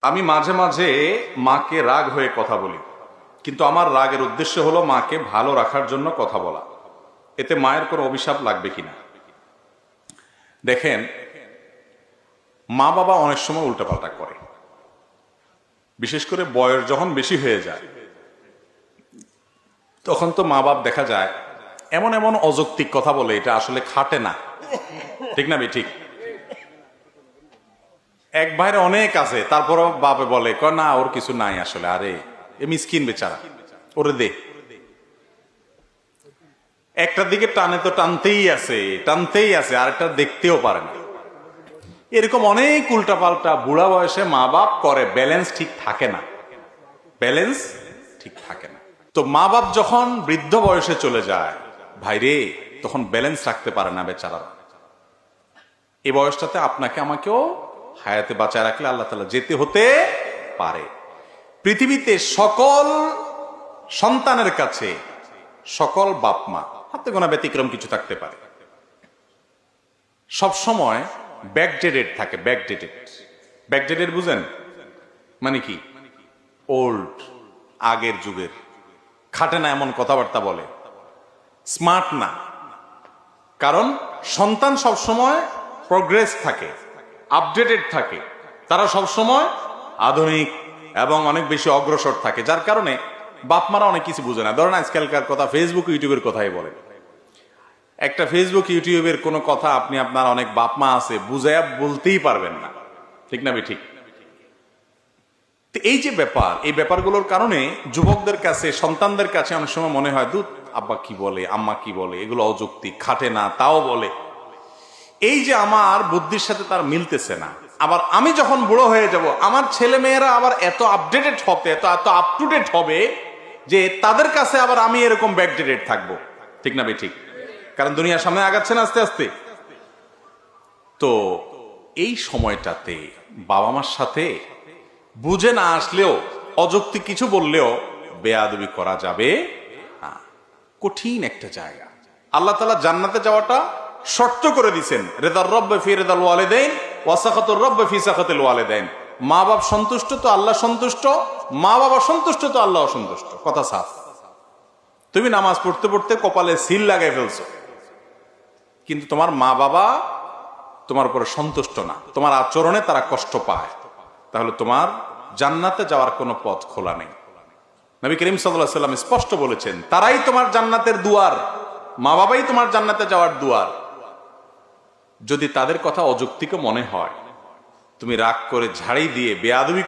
আমি মাঝে মাঝে মাকে রাগ হয়ে কথা বলি, কিন্তু আমার রাগের উদ্দেশ্য হলো মাকে ভালো রাখার জন্য কথা বলা। এতে মায়ের কোনো অভিশাপ লাগবে কিনা? দেখেন, মা বাবা অনেক সময় উল্টাপাল্টা করে, বিশেষ করে বয়স যখন বেশি হয়ে যায় তখন তো মা বাপ দেখা যায় এমন এমন অযৌক্তিক কথা বলে, এটা আসলে খাটে না। ঠিক না বে ঠিক? এক ভাইয়ের অনেক আছে, তারপরও বাপে বলে না ওর কিছু নাই আসলে, আরে এ মিসকিন বেচারা, ওরে দে। একটার দিকে টানে তো টানতেই আছে, আরেকটা দেখতেও পারে না। এরকম অনেক উল্টাপাল্টা বুড়া বয়সে মা বাপ করে, ব্যালেন্স ঠিক থাকে না। তো মা বাপ যখন বৃদ্ধ বয়সে চলে যায় ভাইরে, তখন ব্যালেন্স রাখতে পারে না বেচারা। এই বয়সটাতে আপনাকে আমাকেও হায়াতে বাঁচায় রাখলে আল্লাহ তাআলা যেতে হতে পারে। পৃথিবীতে সকল সন্তানের কাছে, সকল বাপ মা, হাতে গোনা ব্যতিক্রম কিছু থাকতে পারে, সব সময় ব্যাকডেটেড থাকে। ব্যাকডেটেড বুঝেন মানে কি? ওল্ড, আগের যুগের, খাটে না এমন কথাবার্তা বলে, স্মার্ট না। কারণ সন্তান সবসময় প্রোগ্রেস থাকে, আপডেটেড থাকে, তারা সবসময় আধুনিক এবং অনেক বেশি অগ্রসর থাকে, যার কারণে বাপ মারা অনেক কিছু বুঝে না। ধরেন আজকালকার কথা ফেসবুক ইউটিউবের কথাই বলে, একটা ফেসবুক ইউটিউবের কোনো কথা আপনি, আপনার অনেক বাপ মা আছে, বুঝাইয়া বলতেই পারবেন না। ঠিক না ঠিক? এই যে ব্যাপার, এই ব্যাপারগুলোর কারণে যুবকদের কাছে, সন্তানদের কাছে অনেক সময় মনে হয় দুধ আব্বা কি বলে, আম্মা কি বলে, এগুলো অযৌক্তিক, খাটে না, তাও বলে। এই যে আমার বুদ্ধির সাথে তার মিলতেছে না। আবার আমি যখন বুড়ো হয়ে যাব, আমার ছেলে মেয়েরা আবার এত আপডেটেড হবে, এত আপ টু ডেট হবে যে তাদের কাছে আবার আমি এরকম ব্যাকডেটেড থাকবো। ঠিক না ঠিক? কারণ দুনিয়ার সামনে আগাচ্ছে না আস্তে আস্তে। তো এই সময়টাতে বাবা মার সাথে বুঝে না আসলেও, অযৌক্তিক কিছু বললেও বেয়াদবি করা যাবে না। কঠিন একটা জায়গা। আল্লাহ তাআলা জান্নাতে যাওয়াটা শর্ত করে দিয়েছেন, রিদার রব্বি ফি রিদাল ওয়ালিদাইন ওয়া সাখাতুর রব্বি ফি সাখাতিল ওয়ালিদাইন। মা বাপ সন্তুষ্ট তো আল্লাহ সন্তুষ্ট, মা বাবা সন্তুষ্ট তো আল্লাহ সন্তুষ্ট। কথা সাফ। তুমি নামাজ পড়তে পড়তে কপালে সিল লাগাই ফেলছো, কিন্তু তোমার মা বাবা তোমার উপরে সন্তুষ্ট না, তোমার আচরণে তারা কষ্ট পায়, তাহলে তোমার জান্নাতে যাওয়ার কোনো পথ খোলা নেই। নবী করিম সাল্লাল্লাহু আলাইহি ওয়াসাল্লাম স্পষ্ট বলেছেন, তারাই তোমার জান্নাতের দুয়ার, মা বাবাই তোমার জান্নাতে যাওয়ার দুয়ার। যদি তাদের কথা অযৌক্তিক মনে হয়, তুমি রাগ করে ঝাড়ি দিয়ে বেয়াদবি